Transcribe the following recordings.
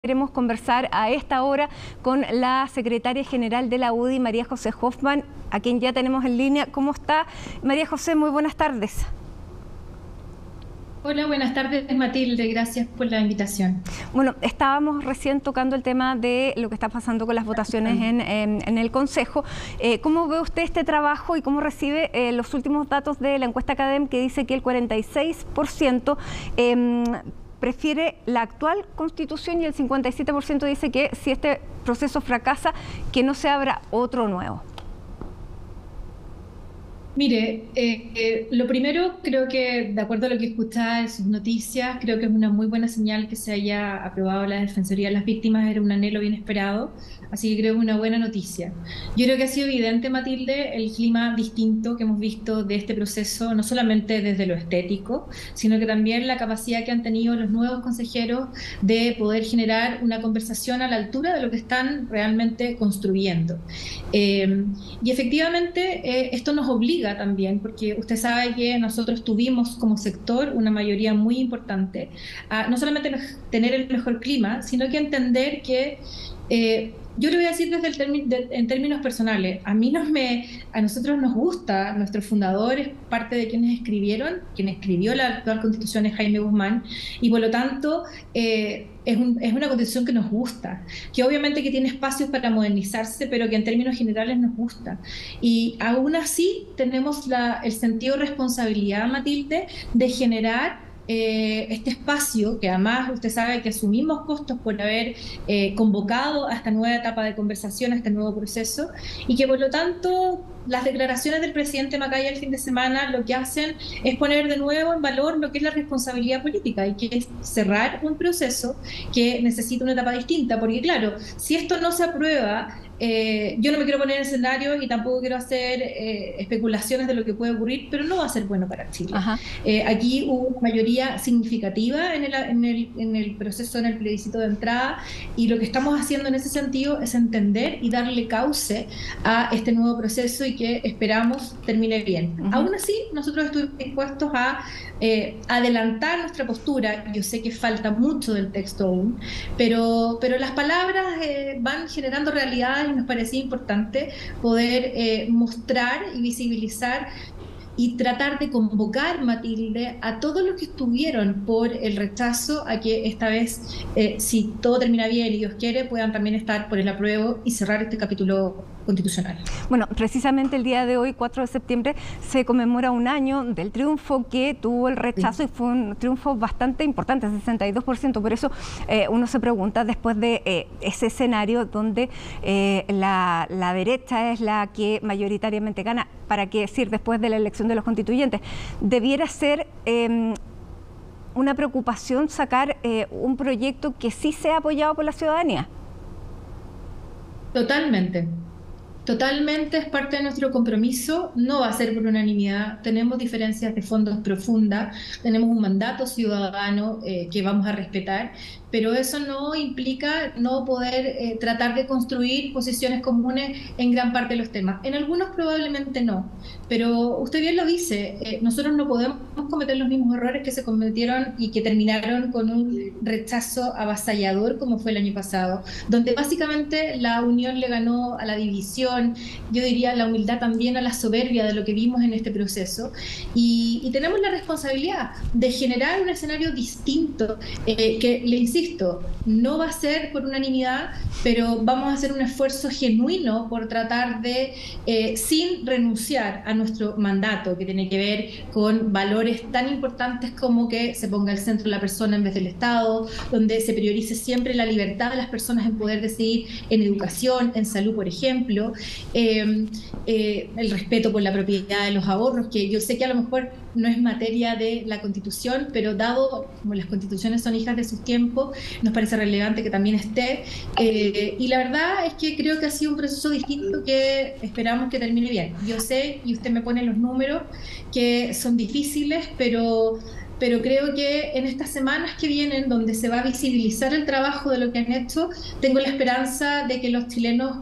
Queremos conversar a esta hora con la secretaria general de la UDI, María José Hoffman, a quien ya tenemos en línea. ¿Cómo está, María José? Muy buenas tardes. Hola, buenas tardes, Matilde. Gracias por la invitación. Bueno, estábamos recién tocando el tema de lo que está pasando con las votaciones en el Consejo. ¿Cómo ve usted este trabajo y cómo recibe los últimos datos de la encuesta CADEM, que dice que el 46% prefiere la actual Constitución y el 57% dice que si este proceso fracasa, que no se abra otro nuevo? Mire, lo primero, creo que de acuerdo a lo que escuchaba en sus noticias, creo que es una muy buena señal que se haya aprobado la Defensoría de las Víctimas. Era un anhelo bien esperado, así que creo que es una buena noticia. Yo creo que ha sido evidente, Matilde, el clima distinto que hemos visto de este proceso, no solamente desde lo estético, sino que también la capacidad que han tenido los nuevos consejeros de poder generar una conversación a la altura de lo que están realmente construyendo. Y efectivamente, esto nos obliga también, porque usted sabe que nosotros tuvimos como sector una mayoría muy importante a no solamente tener el mejor clima, sino que entender que yo le voy a decir en términos personales, a nosotros nos gusta, nuestro fundador es parte de quien escribió la actual Constitución es Jaime Guzmán, y por lo tanto es una Constitución que nos gusta, que obviamente que tiene espacios para modernizarse, pero que en términos generales nos gusta. Y aún así tenemos el sentido de responsabilidad, Matilde, de generar este espacio, que además usted sabe que asumimos costos por haber convocado a esta nueva etapa de conversación, a este nuevo proceso, y que por lo tanto las declaraciones del presidente Macaya el fin de semana lo que hacen es poner de nuevo en valor lo que es la responsabilidad política y que es cerrar un proceso que necesita una etapa distinta, porque claro, si esto no se aprueba, yo no me quiero poner en escenario y tampoco quiero hacer especulaciones de lo que puede ocurrir, pero no va a ser bueno para Chile. Aquí hubo una mayoría significativa en el proceso, en el plebiscito de entrada, y lo que estamos haciendo en ese sentido es entender y darle cauce a este nuevo proceso y que esperamos termine bien. Aún así, nosotros estuvimos dispuestos a adelantar nuestra postura. Yo sé que falta mucho del texto aún, pero las palabras van generando realidades y nos parecía importante poder mostrar y visibilizar y tratar de convocar, Matilde, a todos los que estuvieron por el rechazo a que esta vez, si todo termina bien y Dios quiere, puedan también estar por el apruebo y cerrar este capítulo constitucional. Bueno, precisamente el día de hoy, 4 de septiembre, se conmemora un año del triunfo que tuvo el rechazo, y fue un triunfo bastante importante, 62%. Por eso uno se pregunta, después de ese escenario donde la derecha es la que mayoritariamente gana, ¿para qué decir después de la elección de los constituyentes? ¿Debiera ser una preocupación sacar un proyecto que sí sea apoyado por la ciudadanía? Totalmente. Totalmente es parte de nuestro compromiso, no va a ser por unanimidad, tenemos diferencias de fondos profundas, tenemos un mandato ciudadano que vamos a respetar, pero eso no implica no poder tratar de construir posiciones comunes en gran parte de los temas. En algunos probablemente no, pero usted bien lo dice, nosotros no podemos cometer los mismos errores que se cometieron y que terminaron con un rechazo avasallador como fue el año pasado, donde básicamente la unión le ganó a la división, yo diría la humildad también a la soberbia de lo que vimos en este proceso, y tenemos la responsabilidad de generar un escenario distinto que, le insisto, no va a ser por unanimidad, pero vamos a hacer un esfuerzo genuino por tratar de, sin renunciar a nuestro mandato, que tiene que ver con valores tan importantes como que se ponga al centro la persona en vez del Estado, donde se priorice siempre la libertad de las personas en poder decidir en educación, en salud, por ejemplo, el respeto por la propiedad de los ahorros, que yo sé que a lo mejor no es materia de la Constitución, pero dado como las constituciones son hijas de sus tiempos, nos parece relevante que también esté. Y la verdad es que creo que ha sido un proceso distinto que esperamos que termine bien. Yo sé, y usted me pone los números, que son difíciles, pero creo que en estas semanas que vienen, donde se va a visibilizar el trabajo de lo que han hecho, tengo la esperanza de que los chilenos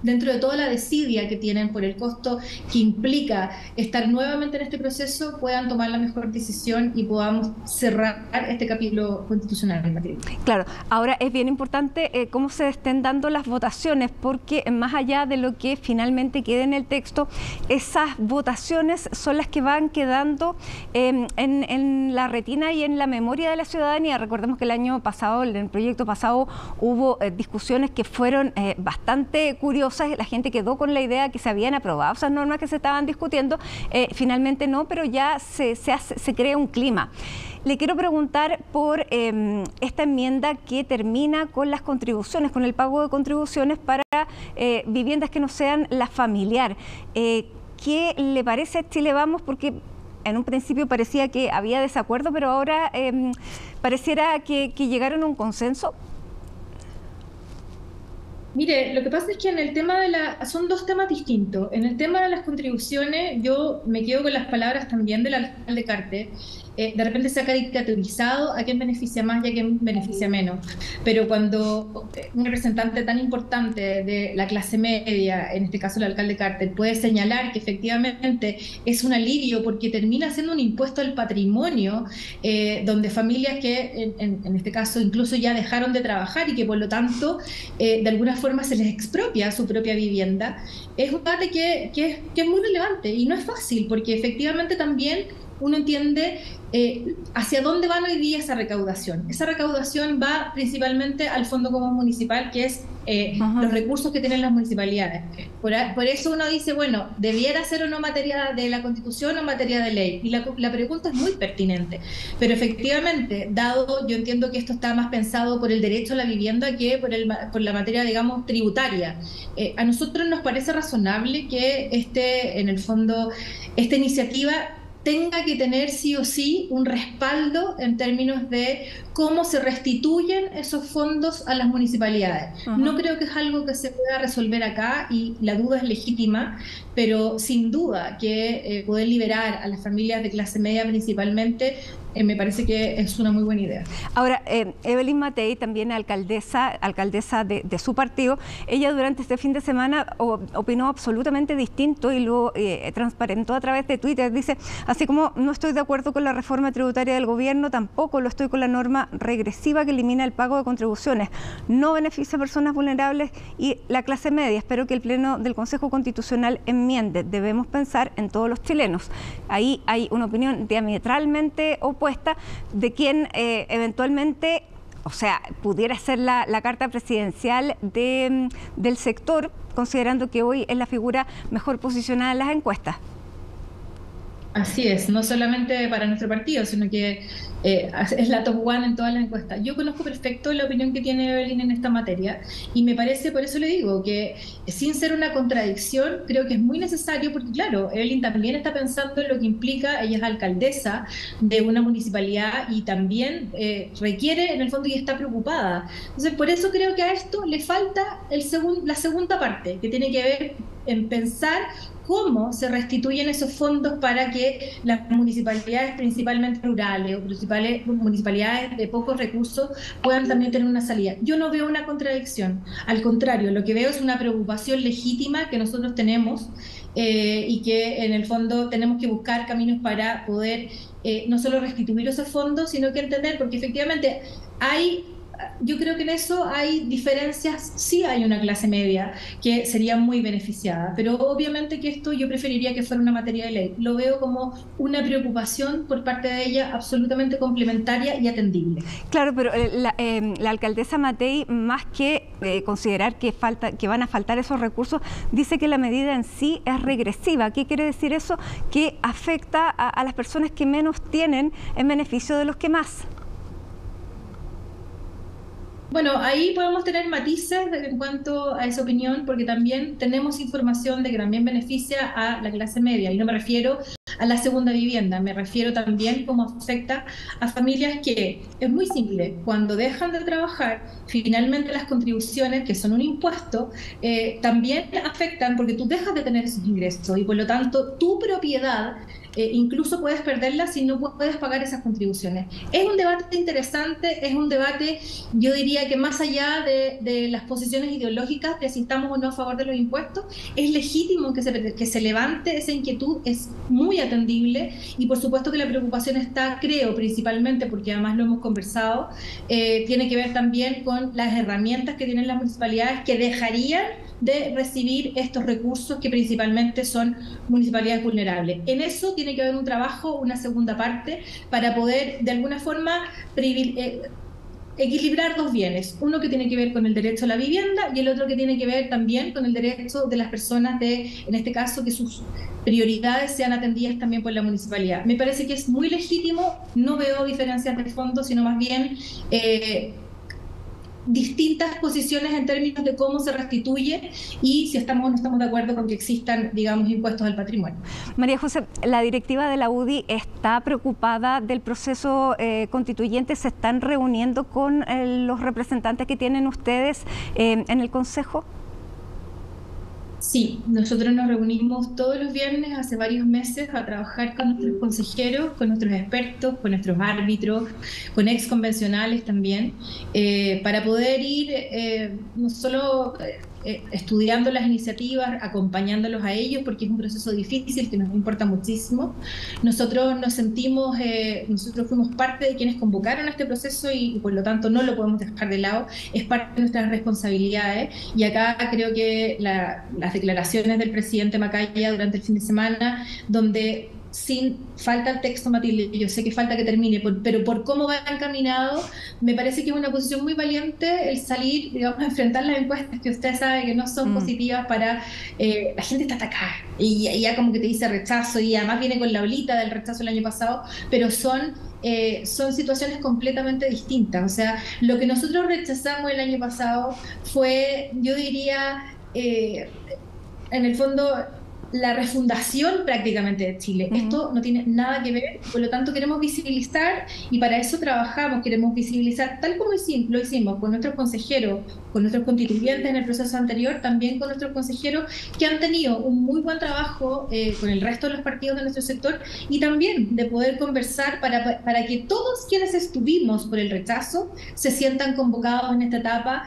dentro de toda la desidia que tienen por el costo que implica estar nuevamente en este proceso, puedan tomar la mejor decisión y podamos cerrar este capítulo constitucional en materia. Claro, ahora es bien importante cómo se estén dando las votaciones, porque más allá de lo que finalmente quede en el texto, esas votaciones son las que van quedando en la retina y en la memoria de la ciudadanía. Recordemos que el año pasado, en el proyecto pasado, hubo discusiones que fueron bastante curiosas. La gente quedó con la idea que se habían aprobado esas normas que se estaban discutiendo. Finalmente no, pero ya se crea un clima. Le quiero preguntar por esta enmienda que termina con las contribuciones, con el pago de contribuciones para viviendas que no sean la familiar. ¿Qué le parece a Chile Vamos? Porque en un principio parecía que había desacuerdo, pero ahora pareciera que llegaron a un consenso. Mire, lo que pasa es que en el tema son dos temas distintos. En el tema de las contribuciones, yo me quedo con las palabras también del alcalde Carter. De repente se ha caricaturizado a quién beneficia más y a quién beneficia menos. Pero cuando un representante tan importante de la clase media, en este caso el alcalde Carter, puede señalar que efectivamente es un alivio porque termina siendo un impuesto al patrimonio, donde familias que en este caso incluso ya dejaron de trabajar y que por lo tanto de alguna forma se les expropia su propia vivienda, es un debate que es muy relevante y no es fácil porque efectivamente también uno entiende hacia dónde va hoy día esa recaudación. Esa recaudación va principalmente al Fondo Común Municipal, que es los recursos que tienen las municipalidades. Por eso uno dice, bueno, ¿debiera ser o no materia de la Constitución o materia de ley? Y la pregunta es muy pertinente. Pero efectivamente, dado, yo entiendo que esto está más pensado por el derecho a la vivienda que por la materia, digamos, tributaria. A nosotros nos parece razonable que en el fondo, esta iniciativa tenga que tener sí o sí un respaldo en términos de cómo se restituyen esos fondos a las municipalidades. No creo que es algo que se pueda resolver acá y la duda es legítima, pero sin duda que poder liberar a las familias de clase media principalmente me parece que es una muy buena idea. Ahora, Evelyn Matei, también alcaldesa de su partido, ella durante este fin de semana opinó absolutamente distinto y lo transparentó a través de Twitter. Dice, así como no estoy de acuerdo con la reforma tributaria del gobierno, tampoco lo estoy con la norma regresiva que elimina el pago de contribuciones. No beneficia a personas vulnerables y la clase media. Espero que el Pleno del Consejo Constitucional enmiende. Debemos pensar en todos los chilenos. Ahí hay una opinión diametralmente opuesta de quien eventualmente, o sea, pudiera ser la carta presidencial del sector, considerando que hoy es la figura mejor posicionada en las encuestas. Así es, no solamente para nuestro partido, sino que es la top one en todas las encuestas. Yo conozco perfecto la opinión que tiene Evelyn en esta materia y me parece, por eso le digo, que sin ser una contradicción, creo que es muy necesario, porque claro, Evelyn también está pensando en lo que implica, ella es alcaldesa de una municipalidad y también requiere en el fondo y está preocupada. Entonces, por eso creo que a esto le falta la segunda parte, que tiene que ver en pensar cómo se restituyen esos fondos para que las municipalidades principalmente rurales o municipalidades de pocos recursos puedan también tener una salida. Yo no veo una contradicción, al contrario, lo que veo es una preocupación legítima que nosotros tenemos y que en el fondo tenemos que buscar caminos para poder no solo restituir esos fondos, sino que entender, porque efectivamente yo creo que en eso hay diferencias, sí hay una clase media que sería muy beneficiada, pero obviamente que esto yo preferiría que fuera una materia de ley. Lo veo como una preocupación por parte de ella absolutamente complementaria y atendible. Claro, pero la alcaldesa Matei, más que considerar que van a faltar esos recursos, dice que la medida en sí es regresiva. ¿Qué quiere decir eso? Que afecta a las personas que menos tienen en beneficio de los que más. Bueno, ahí podemos tener matices en cuanto a esa opinión, porque también tenemos información de que también beneficia a la clase media, y no me refiero a la segunda vivienda, me refiero también cómo afecta a familias que, es muy simple, cuando dejan de trabajar, finalmente las contribuciones, que son un impuesto, también afectan porque tú dejas de tener esos ingresos y por lo tanto tu propiedad incluso puedes perderla si no puedes pagar esas contribuciones. Es un debate interesante, es un debate, yo diría que más allá de las posiciones ideológicas de si estamos o no a favor de los impuestos, es legítimo que se levante esa inquietud, es muy atendible, y por supuesto que la preocupación está, creo, principalmente, porque además lo hemos conversado, tiene que ver también con las herramientas que tienen las municipalidades que dejarían de recibir estos recursos que principalmente son municipalidades vulnerables. En eso tiene que haber un trabajo, una segunda parte, para poder de alguna forma equilibrar dos bienes, uno que tiene que ver con el derecho a la vivienda y el otro que tiene que ver también con el derecho de las personas en este caso, que sus prioridades sean atendidas también por la municipalidad. Me parece que es muy legítimo, no veo diferencias de fondo, sino más bien distintas posiciones en términos de cómo se restituye y si estamos o no estamos de acuerdo con que existan, digamos, impuestos al patrimonio. María José, la directiva de la UDI está preocupada del proceso constituyente. ¿Se están reuniendo con los representantes que tienen ustedes en el Consejo? Sí, nosotros nos reunimos todos los viernes hace varios meses a trabajar con nuestros consejeros, con nuestros expertos, con nuestros árbitros, con ex convencionales también, para poder ir no solo estudiando las iniciativas, acompañándolos a ellos, porque es un proceso difícil que nos importa muchísimo. Nosotros nos sentimos, nosotros fuimos parte de quienes convocaron este proceso y por lo tanto no lo podemos dejar de lado, es parte de nuestras responsabilidades, y acá creo que las declaraciones del presidente Macaya durante el fin de semana, donde falta el texto, Matilde, yo sé que falta que termine, pero por cómo va encaminado, me parece que es una posición muy valiente el salir, digamos, a enfrentar las encuestas que usted sabe que no son positivas para... la gente está atacada y ya como que te dice rechazo, y además viene con la olita del rechazo el año pasado, pero son situaciones completamente distintas. O sea, lo que nosotros rechazamos el año pasado fue, yo diría, en el fondo, la refundación prácticamente de Chile. Esto no tiene nada que ver, por lo tanto queremos visibilizar, y para eso trabajamos, queremos visibilizar, tal como lo hicimos con nuestros consejeros, con nuestros constituyentes en el proceso anterior, también con nuestros consejeros que han tenido un muy buen trabajo con el resto de los partidos de nuestro sector, y también de poder conversar para que todos quienes estuvimos por el rechazo se sientan convocados en esta etapa,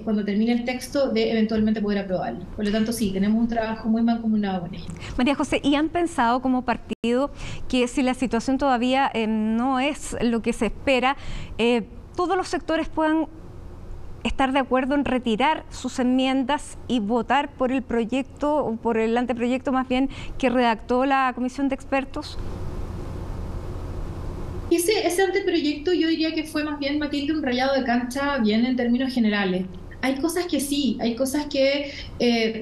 cuando termine el texto, de eventualmente poder aprobarlo. Por lo tanto, sí, tenemos un trabajo muy mancomunado con ellos. María José, ¿y han pensado como partido que si la situación todavía no es lo que se espera, todos los sectores puedan estar de acuerdo en retirar sus enmiendas y votar por el proyecto, o por el anteproyecto más bien, que redactó la comisión de expertos? Ese anteproyecto yo diría que fue más bien, Matilde, un rayado de cancha bien en términos generales. Hay cosas que sí, hay cosas que,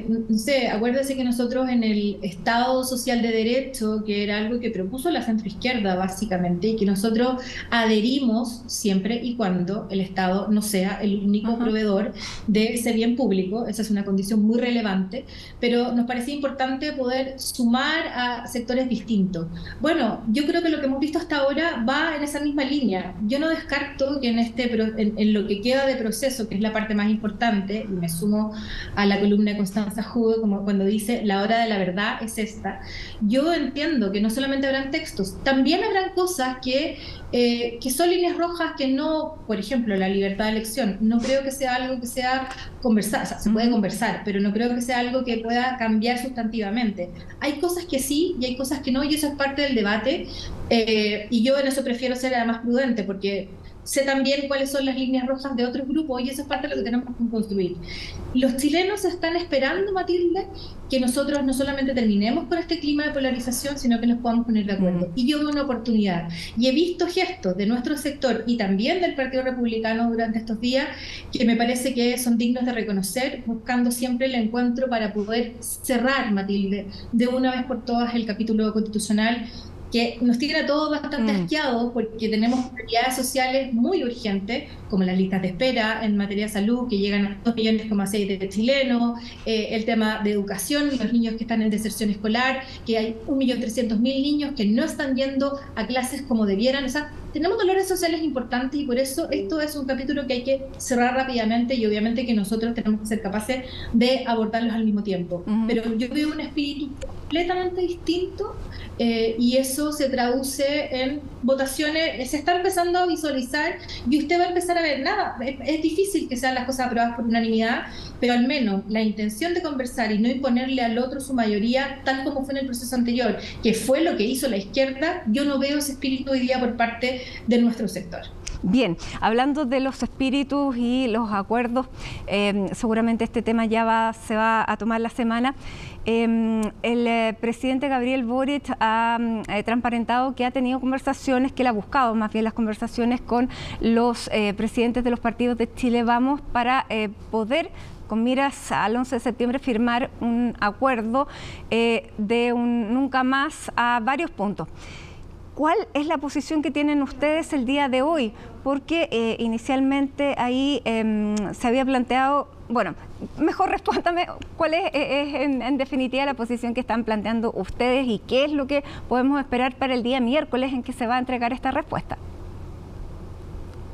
no sé, acuérdese que nosotros en el Estado Social de Derecho, que era algo que propuso la centroizquierda básicamente, y que nosotros adherimos siempre y cuando el Estado no sea el único proveedor de ese bien público, esa es una condición muy relevante, pero nos parecía importante poder sumar a sectores distintos. Bueno, yo creo que lo que hemos visto hasta ahora va en esa misma línea. Yo no descarto que en lo que queda de proceso, que es la parte más importante, y me sumo a la columna de Constanza Hugo, como cuando dice la hora de la verdad es esta. Yo entiendo que no solamente habrán textos, también habrán cosas que son líneas rojas, que no, por ejemplo, la libertad de elección, no creo que sea algo que sea conversar, o sea, se puede conversar, pero no creo que sea algo que pueda cambiar sustantivamente. Hay cosas que sí y hay cosas que no, y eso es parte del debate, y yo en eso prefiero ser además prudente, porque sé también cuáles son las líneas rojas de otros grupos, y eso es parte de lo que tenemos que construir. Los chilenos están esperando, Matilde, que nosotros no solamente terminemos con este clima de polarización, sino que nos podamos poner de acuerdo. Y yo veo una oportunidad. Y he visto gestos de nuestro sector y también del Partido Republicano durante estos días que me parece que son dignos de reconocer, buscando siempre el encuentro para poder cerrar, Matilde, de una vez por todas el capítulo constitucional, que nos tiene a todos bastante asqueados, porque tenemos prioridades sociales muy urgentes, como las listas de espera en materia de salud, que llegan a 2,6 millones de chilenos, el tema de educación, los niños que están en deserción escolar, que hay 1.300.000 niños que no están yendo a clases como debieran. O sea, tenemos dolores sociales importantes y por eso esto es un capítulo que hay que cerrar rápidamente y obviamente que nosotros tenemos que ser capaces de abordarlos al mismo tiempo. Pero yo veo un espíritu completamente distinto y eso se traduce en votaciones, se está empezando a visualizar y usted va a empezar a ver, nada, es difícil que sean las cosas aprobadas por unanimidad, pero al menos la intención de conversar y no imponerle al otro su mayoría, tal como fue en el proceso anterior, que fue lo que hizo la izquierda, yo no veo ese espíritu hoy día por parte de nuestro sector. Bien, hablando de los espíritus y los acuerdos, seguramente este tema ya se va a tomar la semana. El presidente Gabriel Boric ha transparentado que ha tenido conversaciones, que él ha buscado más bien las conversaciones con los presidentes de los partidos de Chile Vamos para poder, con miras al 11 de septiembre, firmar un acuerdo de un nunca más a varios puntos. ¿Cuál es la posición que tienen ustedes el día de hoy? Porque inicialmente ahí se había planteado, bueno, mejor respóndame, ¿cuál es en definitiva la posición que están planteando ustedes y qué es lo que podemos esperar para el día miércoles en que se va a entregar esta respuesta?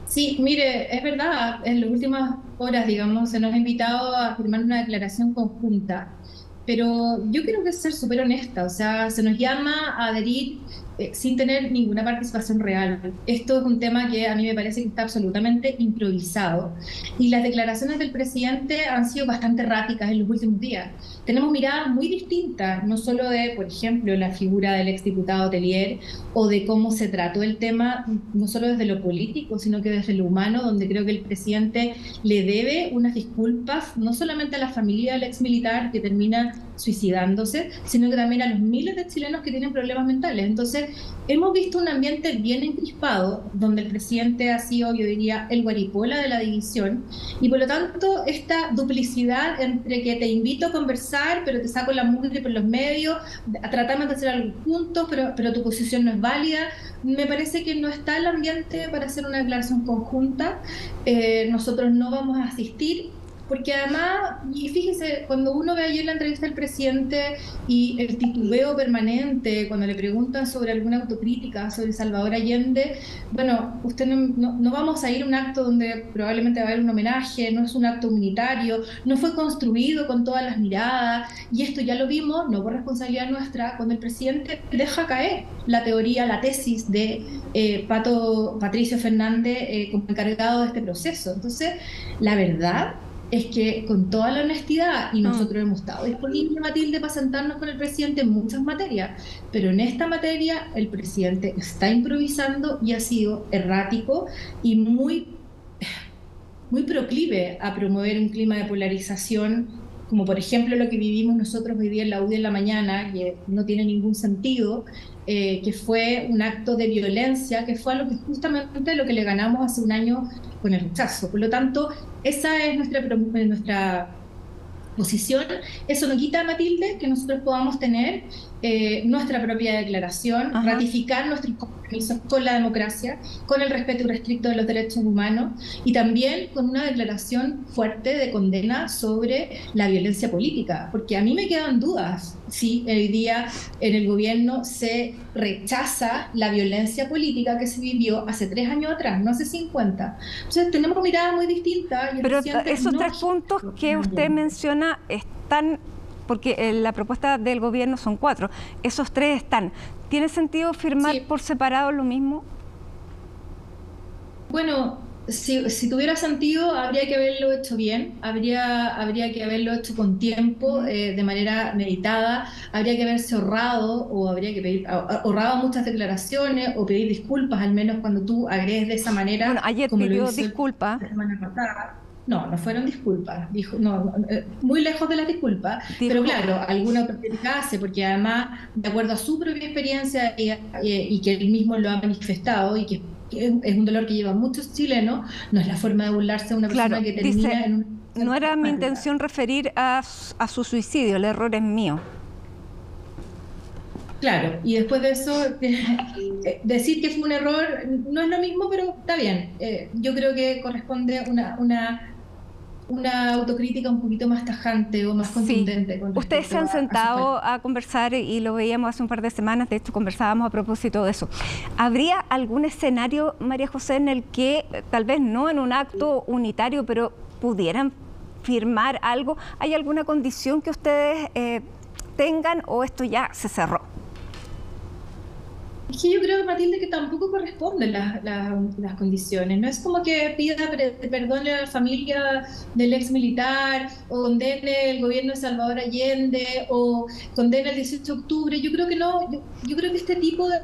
Sí, mire, es verdad, en las últimas horas, digamos, se nos ha invitado a firmar una declaración conjunta, pero yo creo que es ser súper honesta, o sea, se nos llama a adherir sin tener ninguna participación real. Esto es un tema que a mí me parece que está absolutamente improvisado y las declaraciones del presidente han sido bastante erráticas en los últimos días. Tenemos miradas muy distintas, no solo de, por ejemplo, la figura del exdiputado Tellier o de cómo se trató el tema, no solo desde lo político, sino que desde lo humano, donde creo que el presidente le debe unas disculpas, no solamente a la familia del exmilitar que termina suicidándose, sino que también a los miles de chilenos que tienen problemas mentales. Entonces, hemos visto un ambiente bien encrispado, donde el presidente ha sido, yo diría, el guaripola de la división, y por lo tanto, esta duplicidad entre que te invito a conversar, pero te saco la mugre por los medios, tratamos de hacer algo juntos, pero tu posición no es válida, me parece que no está el ambiente para hacer una declaración conjunta. Nosotros no vamos a asistir, porque además, y fíjese, cuando uno ve ayer la entrevista del presidente y el titubeo permanente, cuando le preguntan sobre alguna autocrítica sobre Salvador Allende, bueno, usted no vamos a ir a un acto donde probablemente va a haber un homenaje, no es un acto unitario, no fue construido con todas las miradas, y esto ya lo vimos, no por responsabilidad nuestra, cuando el presidente deja caer la teoría, la tesis de Patricio Fernández como encargado de este proceso. Entonces, la verdad es que con toda la honestidad, y nosotros hemos estado disponibles, Matilde, para sentarnos con el presidente en muchas materias, pero en esta materia el presidente está improvisando y ha sido errático y muy proclive a promover un clima de polarización, como por ejemplo lo que vivimos nosotros hoy día en la UDI en la mañana, que no tiene ningún sentido, que fue un acto de violencia, que fue justamente lo que le ganamos hace un año con el rechazo. Por lo tanto, esa es nuestra posición. Eso no quita, Matilde, que nosotros podamos tener nuestra propia declaración, ratificar nuestros compromisos con la democracia, con el respeto irrestricto de los derechos humanos y también con una declaración fuerte de condena sobre la violencia política, porque a mí me quedan dudas si hoy día en el gobierno se rechaza la violencia política que se vivió hace 3 años atrás, no hace 50. Entonces tenemos miradas muy distintas. Pero esos 3 puntos que usted menciona están, porque la propuesta del gobierno son 4, esos 3 están. ¿Tiene sentido firmar por separado lo mismo? Bueno, si tuviera sentido, habría que haberlo hecho bien, habría que haberlo hecho con tiempo, de manera meditada, habría que haberse ahorrado, o habría que ahorrado muchas declaraciones, o pedir disculpas, al menos cuando tú agredes de esa manera. Bueno, ayer como pidió disculpas. No fueron disculpas, dijo, muy lejos de las disculpas, pero claro, alguna autocrítica hace, porque además, de acuerdo a su propia experiencia y que él mismo lo ha manifestado y que es un dolor que lleva muchos chilenos, no es la forma de burlarse de una persona que termina dice, en un... No era mi intención referir a su suicidio, el error es mío. Claro, y después de eso, decir que fue un error no es lo mismo, pero está bien. Yo creo que corresponde una autocrítica un poquito más tajante o más contundente. Sí. Con Ustedes se han respecto sentado a conversar y lo veíamos hace un par de semanas, de hecho conversábamos a propósito de eso. ¿Habría algún escenario, María José, en el que tal vez no en un acto unitario, pero pudieran firmar algo? ¿Hay alguna condición que ustedes tengan o esto ya se cerró? Es que yo creo, Matilde, que tampoco corresponden las condiciones. No es como que pida perdón a la familia del ex militar, o condene el gobierno de Salvador Allende, o condene el 18 de octubre. Yo creo que no. Yo creo que este tipo de...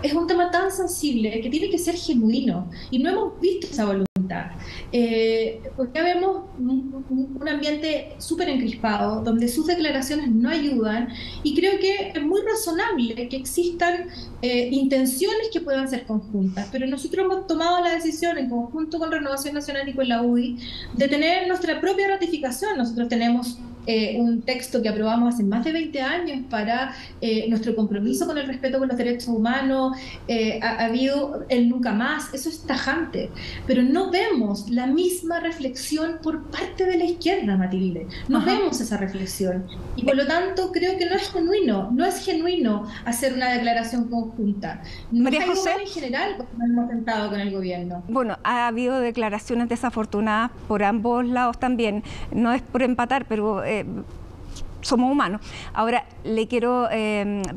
es un tema tan sensible que tiene que ser genuino. Y no hemos visto esa voluntad. Porque ya vemos un ambiente súper encrispado, donde sus declaraciones no ayudan, y creo que es muy razonable que existan intenciones que puedan ser conjuntas, pero nosotros hemos tomado la decisión en conjunto con Renovación Nacional y con la UDI de tener nuestra propia ratificación. Nosotros tenemos un texto que aprobamos hace más de 20 años para nuestro compromiso con el respeto por los derechos humanos. Ha habido el nunca más, eso es tajante, pero no vemos la misma reflexión por parte de la izquierda, Matilde. No vemos esa reflexión, y por lo tanto creo que no es genuino hacer una declaración conjunta. No María hay José, en general cuando nos hemos sentado con el gobierno. Bueno, ha habido declaraciones desafortunadas por ambos lados también. No es por empatar, pero somos humanos. Ahora, le quiero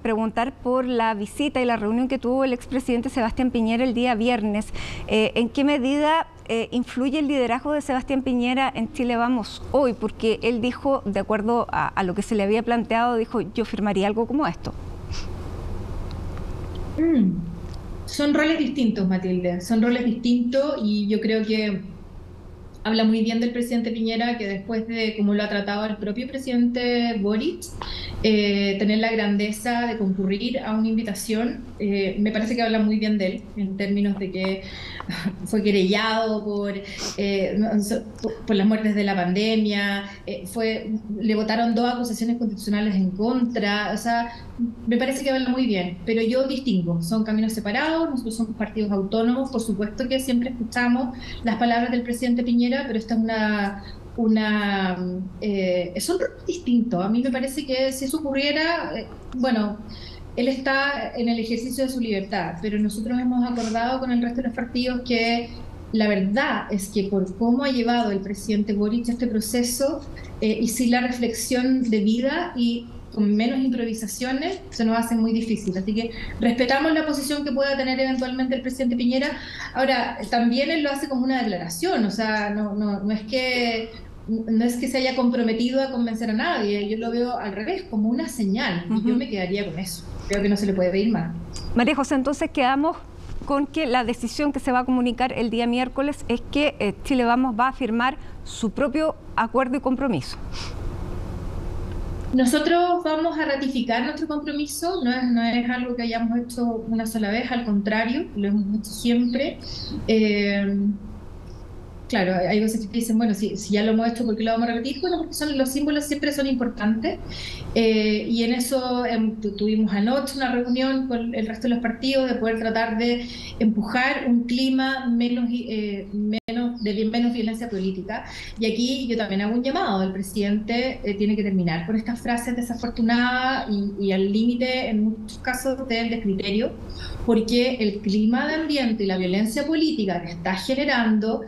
preguntar por la visita y la reunión que tuvo el expresidente Sebastián Piñera el día viernes. ¿En qué medida influye el liderazgo de Sebastián Piñera en Chile Vamos hoy? Porque él dijo, de acuerdo a lo que se le había planteado, dijo, yo firmaría algo como esto. Son roles distintos, Matilde, son roles distintos, y yo creo que habla muy bien del presidente Piñera, que después de cómo lo ha tratado el propio presidente Boric, tener la grandeza de concurrir a una invitación, me parece que habla muy bien de él, en términos de que fue querellado por las muertes de la pandemia, le votaron 2 acusaciones constitucionales en contra. O sea, me parece que habla muy bien, pero yo distingo, son caminos separados, nosotros somos partidos autónomos, por supuesto que siempre escuchamos las palabras del presidente Piñera, pero esta es son distintos. A mí me parece que si eso ocurriera, bueno, él está en el ejercicio de su libertad, pero nosotros hemos acordado con el resto de los partidos que la verdad es que por cómo ha llevado el presidente Boric este proceso, y sin la reflexión debida y con menos improvisaciones, se nos hace muy difícil. Así que respetamos la posición que pueda tener eventualmente el presidente Piñera. Ahora, también él lo hace como una declaración, o sea, no es que se haya comprometido a convencer a nadie. Yo lo veo al revés, como una señal, y yo me quedaría con eso. Creo que no se le puede pedir más. María José, entonces quedamos con que la decisión que se va a comunicar el día miércoles es que Chile Vamos va a firmar su propio acuerdo y compromiso. Nosotros vamos a ratificar nuestro compromiso, no es algo que hayamos hecho una sola vez, al contrario, lo hemos hecho siempre. Claro, hay veces que dicen, bueno, si ya lo hemos hecho, ¿por qué lo vamos a repetir? Bueno, porque los símbolos siempre son importantes, y en eso tuvimos anoche una reunión con el resto de los partidos de poder tratar de empujar un clima menos violencia política. Y aquí yo también hago un llamado: el presidente tiene que terminar con estas frases desafortunadas y al límite, en muchos casos, del descriterio, porque el clima de ambiente y la violencia política que está generando,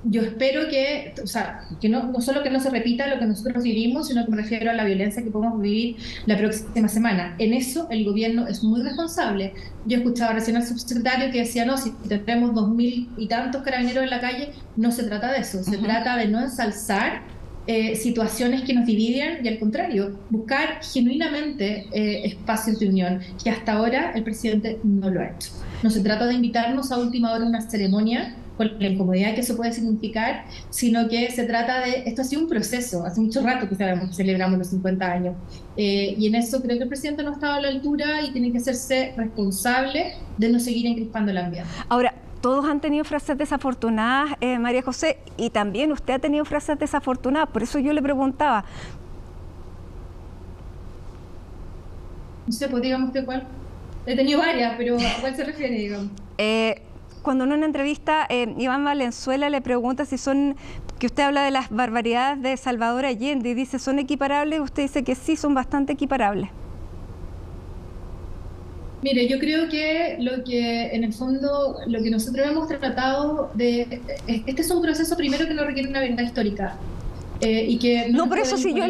yo espero que, o sea, que no solo que no se repita lo que nosotros vivimos, sino que me refiero a la violencia que podemos vivir la próxima semana. En eso el gobierno es muy responsable. Yo escuchaba recién al subsecretario que decía, no, si tenemos 2000 y tantos carabineros en la calle, no se trata de eso, se trata de no ensalzar situaciones que nos dividen, y al contrario, buscar genuinamente espacios de unión, que hasta ahora el presidente no lo ha hecho. No se trata de invitarnos a última hora a una ceremonia con la incomodidad que eso puede significar, sino que se trata de, esto ha sido un proceso, hace mucho rato que celebramos los 50 años, y en eso creo que el presidente no estaba a la altura y tiene que hacerse responsable de no seguir encrispando el ambiente. Ahora, todos han tenido frases desafortunadas, María José, y también usted ha tenido frases desafortunadas, por eso yo le preguntaba. No sé, pues digamos que cuál. He tenido varias, pero ¿a cuál se refiere, digamos? cuando en una entrevista Iván Valenzuela le pregunta si son, que usted habla de las barbaridades de Salvador Allende y dice, ¿son equiparables? Usted dice que sí, son bastante equiparables. Mire, yo creo que en el fondo, lo que nosotros hemos tratado de... Este es un proceso primero que no requiere una verdad histórica. Y que no, por eso si yo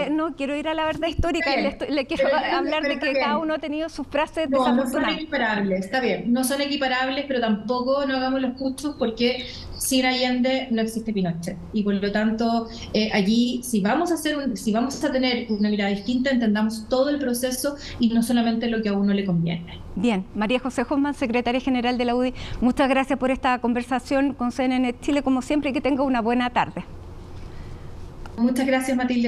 no quiero ir a la verdad histórica, le quiero hablar de que cada uno ha tenido sus frases desafortunadas. No son equiparables, está bien, no son equiparables, pero tampoco no hagamos los justos porque sin Allende no existe Pinochet. Y por lo tanto, allí, si vamos a tener una mirada distinta, entendamos todo el proceso y no solamente lo que a uno le conviene. Bien, María José Hoffman, secretaria general de la UDI, muchas gracias por esta conversación con CNN Chile, como siempre, y que tenga una buena tarde. Muchas gracias, Matilde.